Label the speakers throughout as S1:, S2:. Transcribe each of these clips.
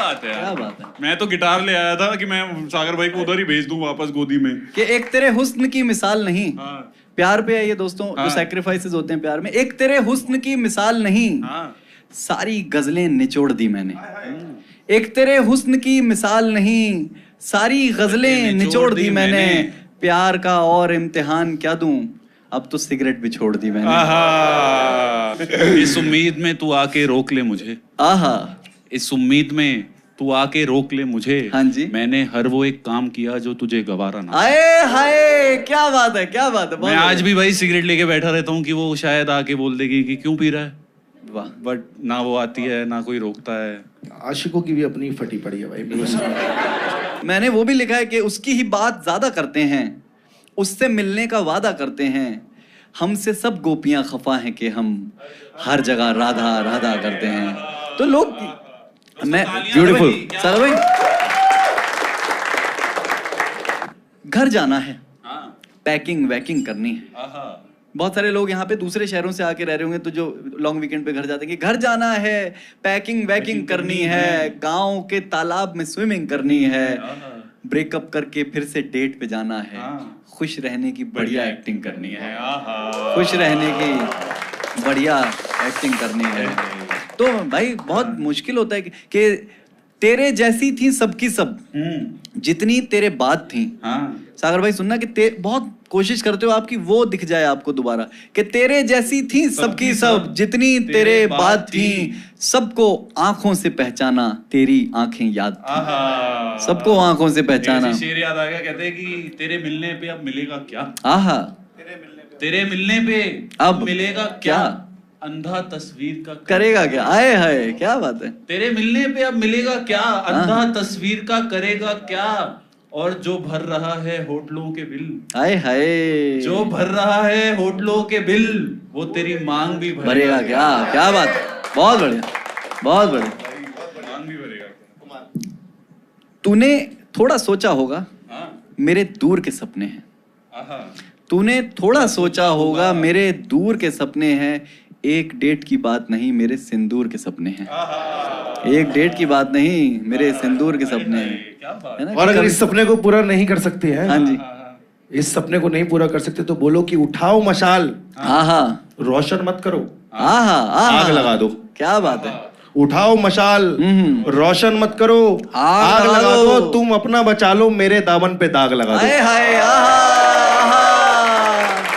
S1: बात है यार,
S2: क्या बात है।
S1: मैं तो गिटार ले आया था कि मैं सागर भाई को उधर ही भेज दूं वापस गोदी में।
S2: कि एक तेरे हुस्न की मिसाल नहीं।
S1: हाँ।
S2: प्यार पे है ये दोस्तों,
S1: हाँ।
S2: जो सैक्रिफाइसेस होते हैं प्यार में। एक तेरे हुस्न की मिसाल नहीं,
S1: हाँ।
S2: सारी गजलें निचोड़ दी मैंने। एक तेरे हुस्न की मिसाल नहीं, सारी गजलें निचोड़ दी मैंने। प्यार का और इम्तिहान क्या दूं, अब तो सिगरेट भी छोड़ दी मैंने।
S1: आहा, इस उम्मीद में तू आके रोक ले मुझे,
S2: आहा,
S1: इस उम्मीद में तू आके रोक ले मुझे।
S2: हाँ जी।
S1: मैंने हर वो एक काम किया जो तुझे गवारा ना।
S2: आए हाय, क्या बात है, क्या बात है।
S1: मैं आज भी भाई सिगरेट लेके बैठा रहता हूँ कि वो शायद आके बोल देगी कि क्यों पी रहा है,
S2: वाह।
S1: बट ना वो आती है ना कोई रोकता है।
S3: आशिकों की भी अपनी फटी पड़ी है भाई मेरे साथ।
S2: मैंने वो भी लिखा है कि उसकी ही बात ज्यादा करते हैं, उससे मिलने का वादा करते हैं। हमसे सब गोपियां खफा हैं कि हम हर जगह राधा राधा करते हैं। तो लोग, मैं ब्यूटीफुल सर भाई, घर जाना है, पैकिंग वैकिंग करनी है। बहुत सारे लोग यहाँ पे दूसरे शहरों से आके रह रहे होंगे, तो जो लॉन्ग वीकेंड पे घर जाते हैं कि घर जाना है, पैकिंग वैकिंग करनी है, गांव के तालाब में स्विमिंग करनी है, ब्रेकअप करके फिर से डेट पे जाना है, खुश रहने की बढ़िया एक्टिंग करनी है, खुश रहने की बढ़िया एक्टिंग करनी है। तो भाई बहुत मुश्किल होता है कि तेरे जैसी थी सबकी सब, जितनी तेरे बाद थी। सागर भाई सुनना कि बहुत कोशिश करते हो आपकी वो दिख जाए आपको दोबारा, कि तेरे जैसी थी सबकी सब, जितनी तेरे बाद थी। सबको आंखों से पहचाना, तेरी आंखें याद थी। सबको आंखों से पहचाना।
S1: शेर याद आ गया, कहते हैं कि तेरे मिलने पे अब मिलेगा क्या।
S2: आहा,
S1: तेरे मिलने पे अब मिलेगा क्या, अंधा तस्वीर का
S2: करेगा क्या। आए हाय, क्या बात है।
S1: तेरे मिलने पे अब मिलेगा क्या, अंधा तस्वीर का करेगा क्या, और जो भर रहा है होटलों के बिल।
S2: आए हाय,
S1: जो भर रहा है होटलों के बिल, वो तेरी मांग भी
S2: भरेगा क्या। क्या बात है, बहुत बढ़िया, बहुत बढ़िया।
S1: मांग भी भरेगा।
S2: तूने थोड़ा सोचा होगा, मेरे दूर के सपने हैं। तूने थोड़ा सोचा होगा, मेरे दूर के सपने हैं। एक डेट की बात नहीं, मेरे सिंदूर के सपने हैं। एक डेट की बात नहीं, मेरे सिंदूर के सपने हैं, है ना।
S3: और अगर इस सपने को पूरा नहीं कर सकते हैं,
S2: हाँ जी,
S3: इस सपने को नहीं पूरा कर सकते तो बोलो कि उठाओ मशाल,
S2: आहा,
S3: रोशन मत करो,
S2: आहा, आहा,
S3: आग लगा दो।
S2: क्या बात है।
S3: उठाओ मशाल, रोशन मत करो, आग लगा दो। तुम अपना बचा लो, मेरे दामन पे दाग लगा दो।
S2: हाय हाय, आहा, आहा,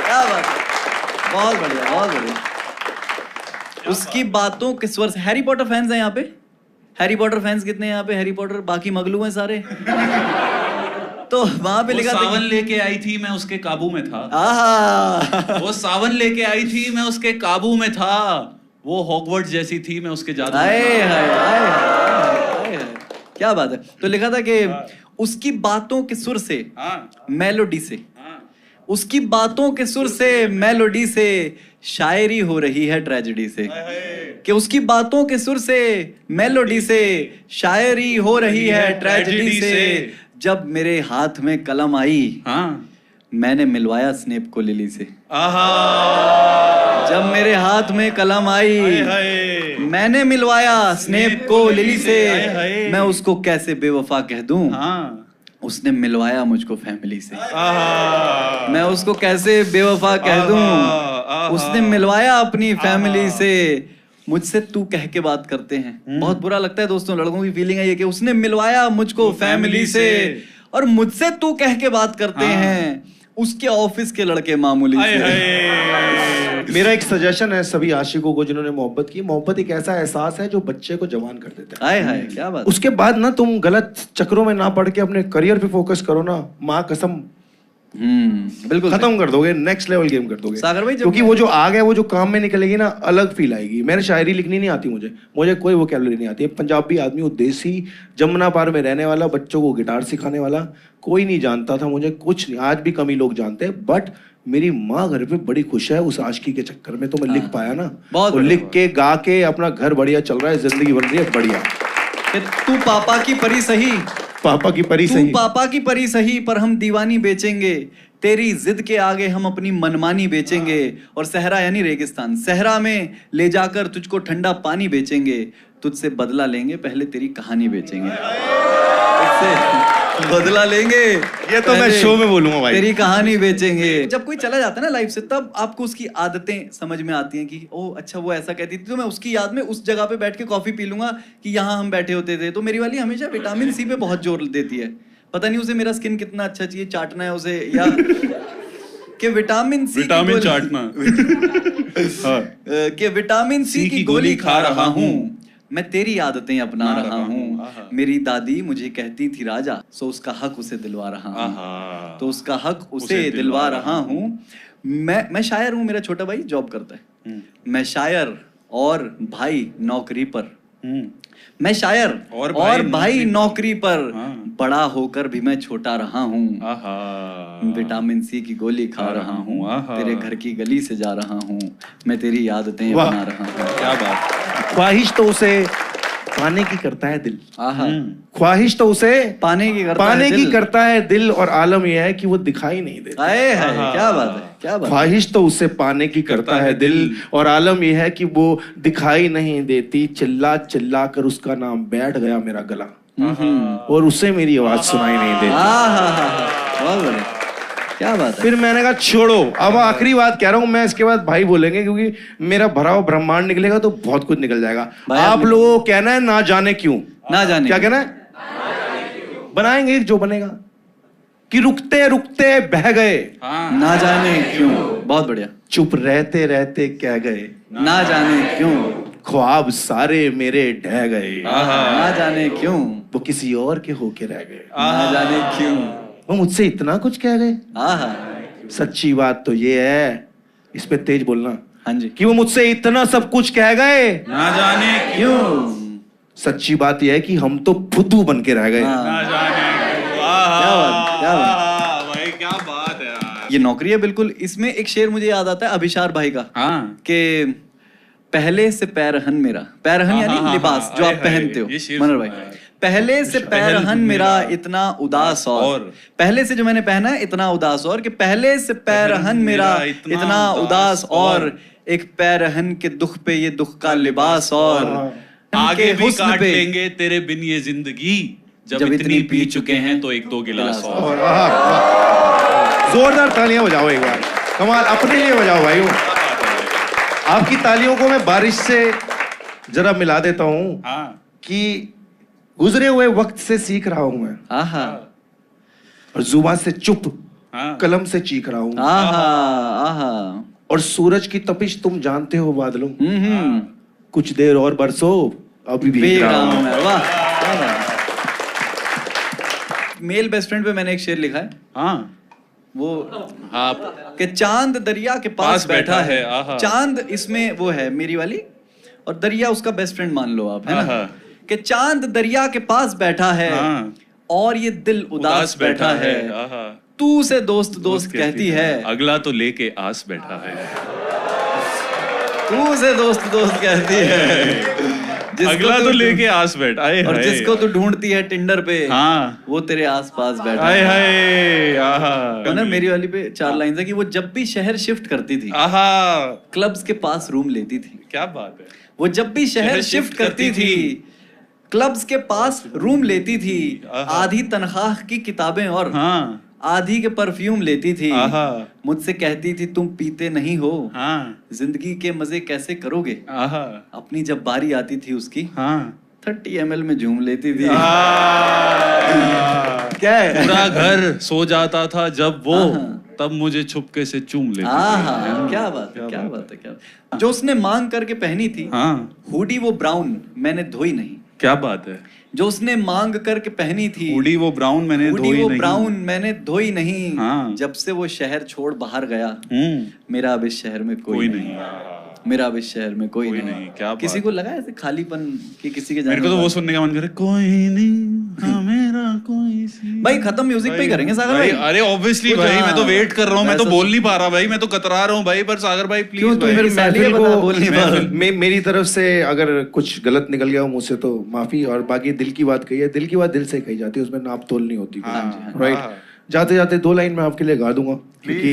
S2: क्या बात है। बहुत बढ़िया, बहुत बढ़िया। उसकी बातों के स्वर से। हैरी पॉटर फैंस हैं यहाँ पे? हैरी पॉटर फैंस कितने हैं यहाँ पे? हैरी पॉटर, बाकी मगलू हैं सारे। तो वहां पे लिखा था,
S1: सावन लेके आई थी मैं उसके काबू में था।
S2: आहा,
S1: वो सावन लेके आई थी मैं उसके काबू में था, वो हॉगवर्ट्स जैसी थी मैं उसके जादू में
S2: हाय
S1: था।
S2: हाय हाय हाय, क्या बात है। तो लिखा था कि उसकी बातों के सुर से, मेलोडी से, उसकी बातों के सुर से, मेलोडी से, शायरी हो रही है ट्रेजेडी से। कि उसकी बातों के सुर से, मेलोडी से, शायरी हो रही है ट्रेजेडी से। जब मेरे हाथ में कलम आई, मैंने मिलवाया स्नेप को लिली से। जब मेरे हाथ में कलम आई, मैंने मिलवाया स्नेप को लिली से। मैं उसको कैसे बेवफा कह दूं, उसने मिलवाया मुझको फैमिली से। मैं उसको कैसे बेवफा कह दूं, उसने मिलवाया अपनी फैमिली से। मुझसे तू कह के बात करते हैं। बहुत बुरा लगता है दोस्तों, लड़कों की फीलिंग है ये कि उसने मिलवाया मुझको फैमिली से, और मुझसे तू कह के बात करते हैं उसके ऑफिस के लड़के मामूली से।
S3: मेरा एक सजेशन है सभी आशिकों को जिन्होंने मोहब्बत की, मोहब्बत एक ऐसा एहसास है जो बच्चे को जवान कर देता है।
S2: हाय हाय, क्या बात।
S3: उसके बाद ना तुम गलत चक्रों में ना पड़ के अपने करियर पे फोकस करो ना, माँ कसम
S2: बिल्कुल
S3: खत्म कर दोगे, नेक्स्ट लेवल गेम कर दोगे।
S2: सागर भाई,
S3: क्योंकि वो जो आग है वो जो काम में निकलेगी ना, अलग फील आएगी। मैंने शायरी लिखनी नहीं आती, मुझे कोई वोकैबुलरी नहीं आती। पंजाबी आदमी हूँ, देसी, जमुना पार में रहने वाला, बच्चों को गिटार सिखाने वाला, कोई नहीं जानता था मुझे, कुछ नहीं। आज भी कम ही लोग जानते हैं, बट मेरी माँ घर पे बड़ी खुश है उस आशिकी के चक्कर में। तो मैं लिख पाया ना,
S2: बहुत
S3: लिख के गा के अपना घर बढ़िया चल रहा है, जिंदगी बन रही है बढ़िया।
S2: तू पापा की परी सही,
S3: पापा की परी
S2: तू
S3: सही।
S2: पापा की परी सही पर हम दीवानी बेचेंगे, तेरी जिद के आगे हम अपनी मनमानी बेचेंगे। और सहरा यानी रेगिस्तान, सहरा में ले जाकर तुझको ठंडा पानी बेचेंगे, तुझसे बदला लेंगे पहले तेरी कहानी बेचेंगे। तुझसे बदला लेंगे,
S3: ये तो मैं
S2: पहले
S3: शो में बोलूंगा भाई।
S2: तेरी कहानी बेचेंगे। जब कोई चला जाता है ना लाइफ से, तब आपको उसकी आदतें समझ में आती हैं कि ओ अच्छा वो ऐसा कहती थी, तो मैं उसकी याद में उस जगह पे बैठ के कॉफी पी लूंगा कि यहाँ हम बैठे होते थे। तो मेरी वाली हमेशा विटामिन सी पे बहुत जोर देती है। पता नहीं उसे मेरा स्किन कितना अच्छा चाहिए, चाटना है उसे या कि विटामिन सी
S1: विटामिन चाटना। हाँ।
S2: कि विटामिन सी की गोली खा रहा हूँ, मैं तेरी आदतें अपना रहा हूँ। मेरी दादी मुझे कहती थी राजा, सो उसका हक उसे दिलवा रहा हूँ, तो उसका हक उसे दिलवा रहा हूँ। मैं शायर हूँ, मेरा छोटा भाई जॉब करता है। मैं शायर और भाई नौकरी पर, मैं शायर और भाई नौकरी पर, बड़ा होकर भी मैं छोटा रहा हूँ। विटामिन सी की गोली खा रहा हूँ, तेरे घर की गली से जा रहा हूँ, मैं तेरी आदतें बना रहा हूँ।
S1: क्या बात।
S3: ख्वाहिश तो उसे पाने की करता है दिल।
S2: आहा,
S3: ख्वाहिश तो उसे
S2: पाने की
S3: करता है दिल, और आलम यह है कि वो दिखाई नहीं देता।
S2: आए है, क्या बात है, क्या बात है।
S3: ख्वाहिश तो उसे पाने की करता है दिल, और आलम यह है कि वो दिखाई नहीं देती। चिल्ला चिल्ला कर उसका नाम बैठ गया मेरा गला, और उसे मेरी आवाज सुनाई नहीं देती।
S2: बहुत बढ़िया, क्या बात है।
S3: फिर मैंने कहा छोड़ो, अब आखिरी बात कह रहा हूँ मैं, इसके बाद भाई बोलेंगे, क्योंकि मेरा भरा हुआ ब्रह्मांड निकलेगा तो बहुत कुछ निकल जाएगा। आप लोगों को कहना है ना जाने क्यों,
S2: ना जाने
S3: क्या कहना है, बनाएंगे जो बनेगा कि रुकते रुकते बह गए,
S2: ना जाने क्यों। बहुत बढ़िया।
S3: चुप रहते रहते कह गए,
S2: ना जाने क्यों।
S3: ख्वाब सारे मेरे ढह गए,
S2: ना जाने क्यों।
S3: वो किसी और के होके रह गए,
S2: ना जाने क्यों।
S3: वो मुझसे इतना कुछ कह गए।
S2: आहा,
S3: सच्ची बात तो ये है, इस पे तेज बोलना,
S2: हाँ जी,
S3: कि वो मुझसे इतना सब कुछ कह गए,
S1: ना जाने
S2: क्यों।
S3: सच्ची बात यह है कि हम तो फुद्दू बन के रह गए।
S1: ना जाने।
S2: क्या बात, क्या बात।
S1: भाई क्या बात है यार।
S2: ये नौकरी है बिल्कुल। इसमें एक शेर मुझे याद आता है अभिशार भाई का, कि पहले से पैरहन मेरा, पैरहन यानी लिबास जो आप पहनते हो मनोहर भाई, पहले से पैरहन मेरा इतना उदास, और पहले से जो मैंने पहना है इतना उदास, और कि पहले से पैरहन मेरा इतना उदास, और एक पैरहन के दुख पे ये दुख का लिबास, और
S1: आगे भी काट लेंगे तेरे बिन ये जिंदगी, जब इतनी पी चुके हैं तो एक दो गिलास और।
S3: जोरदार तालियां बजाओ एक बार, कमाल, अपने लिए बजाओ भाई। आपकी तालियों को मैं बारिश से जरा मिला देता हूँ कि गुजरे हुए वक्त से सीख रहा हूं मैं,
S2: आहा,
S3: और जुबान से चुप, कलम से चीख रहा हूं,
S2: आहा, आहा,
S3: और सूरज की तपिश तुम जानते हो बादलों, कुछ देर और बरसो, अभी भी रहा हूं मैं।
S2: वाह, क्या बात। मेल बेस्ट फ्रेंड पे मैंने एक शेर लिखा है, वो कि चांद दरिया के पास बैठा है, चांद इसमें वो है मेरी वाली, और दरिया उसका बेस्ट फ्रेंड मान लो आप, है ना, कि चांद दरिया के पास बैठा है, और ये दिल उदास बैठा है, तू से दोस्त दोस्त कहती है,
S1: अगला तो लेके आस बैठा है,
S2: तू से दोस्त दोस्त कहती है,
S1: अगला तो लेके आस बैठ, आए
S2: और जिसको तू ढूंढती है टिंडर पे, वो तेरे आस पास बैठा है। ना मेरी वाली पे 4 लाइन है कि वो जब भी शहर शिफ्ट करती थी, क्लब्स के पास रूम लेती थी।
S1: क्या बात है।
S2: वो जब भी शहर शिफ्ट करती थी, क्लब्स के पास रूम लेती थी, आधी तनख्वाह की किताबें और आधी के परफ्यूम लेती थी, मुझसे कहती थी तुम पीते नहीं हो, जिंदगी के मजे कैसे करोगे, अपनी जब बारी आती थी उसकी 30 ml में झूम लेती थी। क्या है,
S1: पूरा घर सो जाता था जब वो, तब मुझे छुपके से चूम लेती थी।
S2: क्या बात है, क्या बात है, क्या। जो उसने मांग करके पहनी थी, हुडी वो ब्राउन मैंने धोई नहीं।
S1: क्या बात है।
S2: जो उसने मांग करके पहनी थी,
S1: हुडी वो ब्राउन मैंने
S2: धोई नहीं, जब से वो शहर छोड़ बाहर गया, मेरा अब इस शहर में कोई नहीं। मेरा अब इस शहर में कोई
S1: नहीं, क्या बात।
S2: किसी को लगा ऐसे खालीपन कि किसी के
S1: मेरे को तो वो सुनने का मन करे, कोई नहीं हाँ मेरा कोई सी।
S2: भाई खत्म म्यूजिक पे ही करेंगे सागर भाई।
S1: अरे ऑब्वियसली भाई, मैं तो वेट कर रहा हूँ, मैं तो बोल नहीं पा रहा भाई, मैं तो कतरा रहा हूँ भाई, पर सागर भाई प्लीज।
S2: क्यों तुम फिर सालिया बता बोल नहीं पा रहे?
S3: मेरी तरफ से अगर कुछ गलत निकल गया हो मुझसे तो माफी, और बाकी दिल की बात कही है, दिल की बात दिल से कही जाती है, उसमें नाप तोल नहीं होती। राइट, जाते जाते 2 लाइन मैं आपके लिए गा दूंगा, क्योंकि